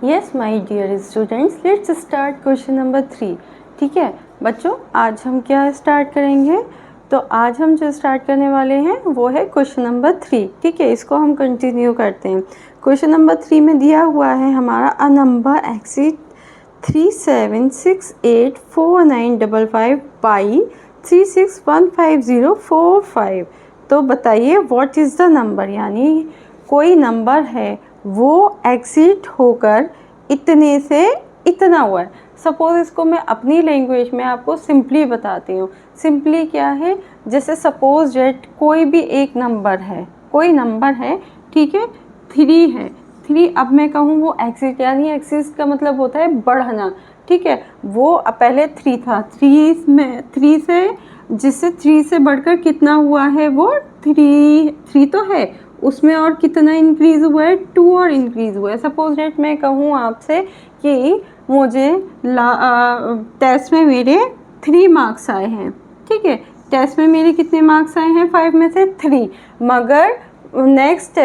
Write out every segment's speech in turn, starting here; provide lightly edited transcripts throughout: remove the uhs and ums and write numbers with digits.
Yes my dear students, let's start question number 3। ठीक है बच्चों, आज हम क्या स्टार्ट करेंगे? तो आज हम जो स्टार्ट करने वाले हैं वो है क्वेश्चन नंबर 3। ठीक है, इसको हम कंटिन्यू करते हैं। क्वेश्चन नंबर 3 में दिया हुआ है हमारा अ नंबर एक्सीड 37684955 बाई 361504 तो बताइए व्हाट इज़ द नंबर, यानी कोई नंबर है वो एक्सीड होकर इतने से इतना हुआ है। सपोज़ इसको मैं अपनी लैंग्वेज में आपको सिंपली बताती हूँ। सिंपली क्या है, जैसे सपोज़ डेट कोई भी एक नंबर है, कोई नंबर है, ठीक है, 3 है। 3 अब मैं कहूँ वो एक्सीड, यानी एक्सीड का मतलब होता है बढ़ना। ठीक है, वो पहले 3 था, 3 से जिससे 3 से बढ़कर कितना हुआ है, वो 3 तो है, उसमें और कितना इंक्रीज़ हुआ है, 2 और इंक्रीज़ हुआ है। सपोज डेट मैं कहूँ आपसे कि मुझे टेस्ट में मेरे 3 मार्क्स आए हैं। ठीक है, टेस्ट में मेरे कितने मार्क्स आए हैं, 5 में से 3, मगर नेक्स्ट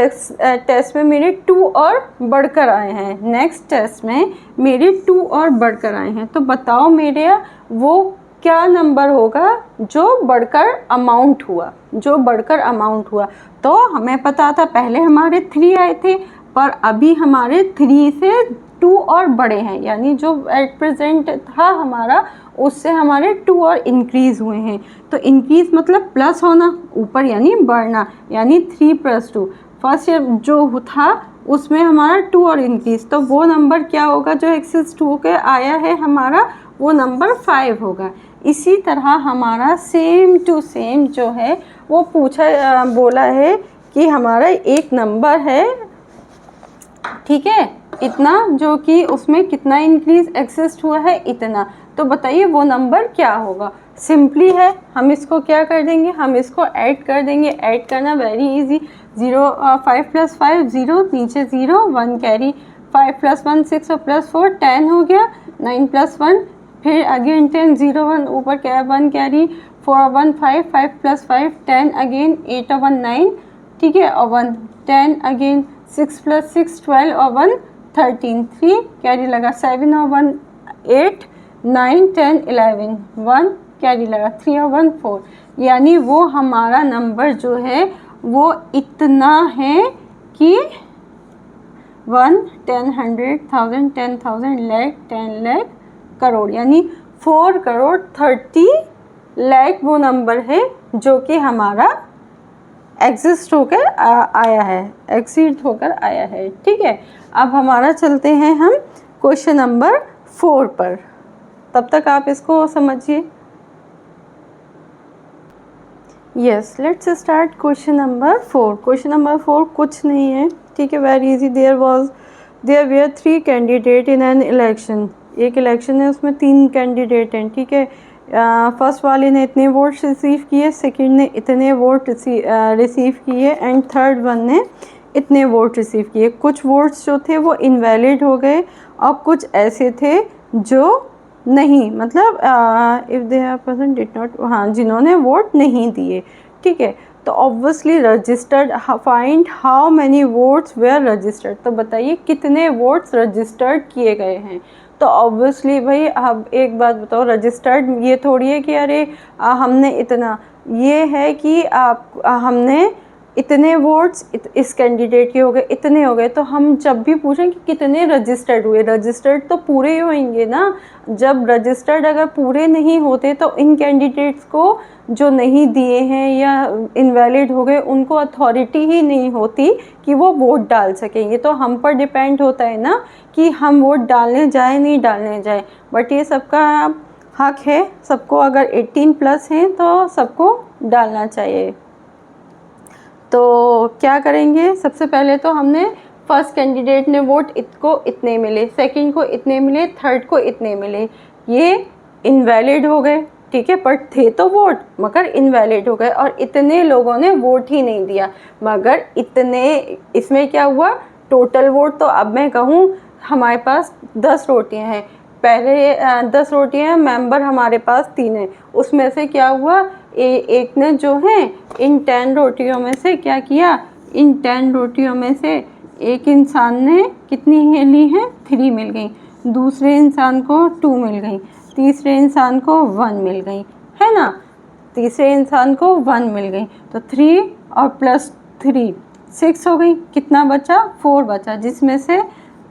टेस्ट में मेरे 2 और बढ़कर आए हैं। नेक्स्ट टेस्ट में मेरे 2 और बढ़कर आए हैं। तो बताओ मेरे वो क्या नंबर होगा जो बढ़कर अमाउंट हुआ, जो बढ़कर अमाउंट हुआ। तो हमें पता था पहले हमारे 3 आए थे, पर अभी हमारे 3 से 2 और बड़े हैं, यानी जो एट प्रेजेंट था हमारा उससे हमारे 2 और इंक्रीज़ हुए हैं। तो इंक्रीज़ मतलब प्लस होना, ऊपर यानी बढ़ना, यानी 3 + 2। फर्स्ट जो था उसमें हमारा 2 और इंक्रीज़, तो वो नंबर क्या होगा जो एक्सिस्ट होकर आया है हमारा, वो नंबर 5 होगा। इसी तरह हमारा सेम टू सेम जो है वो बोला है कि हमारा एक नंबर है, ठीक है, इतना, जो कि उसमें कितना इंक्रीज एक्सिस्ट हुआ है, इतना। तो बताइए वो नंबर क्या होगा। सिंपली है, हम इसको क्या कर देंगे, हम इसको ऐड कर देंगे। ऐड करना वेरी इजी। 5 + 5 0, नीचे 0 1 कैरी, 5 + 1 6 और +4 10 हो गया। 9 + 1 फिर अगेन 10 0 1 ऊपर क्या 1 कैरी, 4 और 1 5 5 + 5 10 अगेन, 8 और 1 9, ठीक है, और 1 10 अगेन, 6 + 6 12 और 1 13 3 कैरी लगा, 7 और 1 8 9 10 11 1 कैरी लगा, 3 और 1 4। यानी वो हमारा नंबर जो है वो इतना है कि 1 10 100 1000 10,000 लाख 10 लाख करोड़, यानी 4 करोड़ 30 लाख वो नंबर है जो कि हमारा एग्जिस्ट होकर आया है, एक्सीड होकर आया है। ठीक है, अब हमारा चलते हैं हम क्वेश्चन नंबर 4 पर। तब तक आप इसको समझिए। Yes, let's start question number 4। Question number 4 कुछ नहीं है, ठीक है, very easy. There were 3 candidate in an election. एक इलेक्शन है, उसमें 3 कैंडिडेट हैं। ठीक है, फर्स्ट वाले ने इतने वोट्स रिसीव किए, सेकंड ने इतने वोट रिसीव किए, एंड थर्ड वन ने इतने वोट रिसीव किए। कुछ वोट्स जो थे वो इनवैलिड हो गए और कुछ ऐसे थे जो नहीं, मतलब if they have person did not, हाँ, जिन्होंने वोट नहीं दिए। ठीक है, तो obviously registered, find how many votes were registered. तो बताइए कितने वोट्स रजिस्टर्ड किए गए हैं। तो ऑब्वियसली भाई अब एक बात बताओ, रजिस्टर्ड ये थोड़ी है कि अरे हमने इतना, ये है कि हमने इतने वोट्स इस कैंडिडेट के हो गए, इतने हो गए। तो हम जब भी पूछें कि कितने रजिस्टर्ड हुए, रजिस्टर्ड तो पूरे ही होंगे ना। जब रजिस्टर्ड अगर पूरे नहीं होते तो इन कैंडिडेट्स को जो नहीं दिए हैं या इनवैलिड हो गए, उनको अथॉरिटी ही नहीं होती कि वो वोट डाल सकें। ये तो हम पर डिपेंड होता है ना कि हम वोट डालने जाए नहीं डालने जाए। बट ये सबका हक है, सबको, अगर 18+ हैं तो सबको डालना चाहिए। तो क्या करेंगे, सबसे पहले तो हमने फर्स्ट कैंडिडेट ने वोट को इतने मिले, सेकंड को इतने मिले, थर्ड को इतने मिले, ये इनवैलिड हो गए। ठीक है, पर थे तो वोट मगर इनवैलिड हो गए, और इतने लोगों ने वोट ही नहीं दिया। मगर इतने, इसमें क्या हुआ, टोटल वोट, तो अब मैं कहूँ हमारे पास 10 रोटियां हैं, पहले 10 रोटियां, मेंबर हमारे पास 3 हैं, उसमें से क्या हुआ, एक ने जो है इन 10 रोटियों में से क्या किया, इन 10 रोटियों में से एक इंसान ने कितनी ली हैं, 3 मिल गई, दूसरे इंसान को 2 मिल गई, तीसरे इंसान को 1 मिल गई, है ना, तीसरे इंसान को 1 मिल गई, तो 3 और प्लस 3 6 हो गई, कितना बचा, 4 बचा, जिसमें से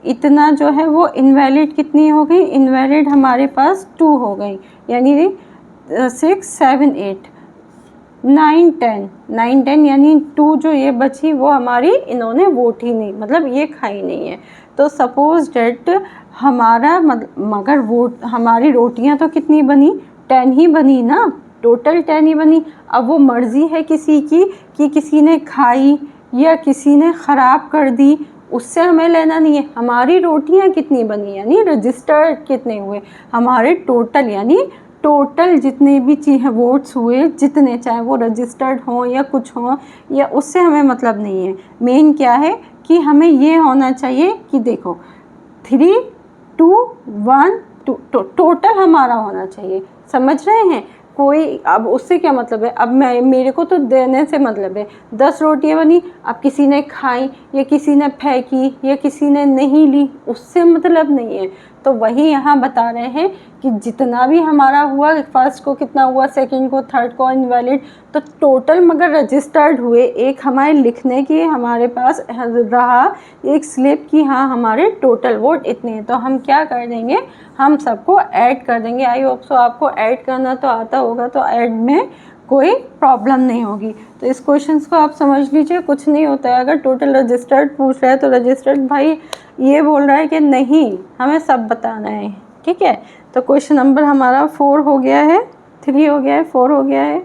इतना जो है वो इनवैलिड कितनी हो गई, इनवैलिड हमारे पास 2 हो गई, यानी 6 7 8 9 10 यानी 2 जो ये बची वो हमारी इन्होंने वोट ही नहीं, मतलब ये खाई नहीं है। तो सपोज डेट हमारा मगर वोट हमारी रोटियां तो कितनी बनी, 10 ही बनी ना, टोटल 10 ही बनी। अब वो मर्ज़ी है किसी की कि किसी ने खाई या किसी ने ख़राब कर दी, उससे हमें लेना नहीं है। हमारी रोटियां कितनी बनी यानी रजिस्टर्ड कितने हुए, हमारे टोटल यानी टोटल जितने भी चीज़ वोट्स हुए, जितने चाहे वो रजिस्टर्ड हों या कुछ हों, या उससे हमें मतलब नहीं है। मेन क्या है कि हमें ये होना चाहिए कि देखो 3 2 1 2 टोटल हमारा होना चाहिए, समझ रहे हैं। कोई अब उससे क्या मतलब है, अब मेरे को तो देने से मतलब है, 10 रोटियां बनी, अब किसी ने खाई या किसी ने फेंकी या किसी ने नहीं ली, उससे मतलब नहीं है। तो वही यहाँ बता रहे हैं कि जितना भी हमारा हुआ, फर्स्ट को कितना हुआ, सेकंड को, थर्ड को इनवैलिड, तो टोटल मगर रजिस्टर्ड हुए, एक हमारे लिखने की हमारे पास रहा एक स्लिप कि हाँ हमारे टोटल वोट इतने हैं, तो हम क्या कर देंगे, हम सबको ऐड कर देंगे। आई होप सो आपको ऐड करना तो आता होगा, तो ऐड में कोई प्रॉब्लम नहीं होगी। तो इस क्वेश्चन को आप समझ लीजिए, कुछ नहीं होता है। अगर टोटल रजिस्टर्ड पूछ रहा है तो रजिस्टर्ड भाई ये बोल रहा है कि नहीं, हमें सब बताना है, ठीक है। तो क्वेश्चन नंबर हमारा 4 हो गया है, 3 हो गया है, 4 हो गया है।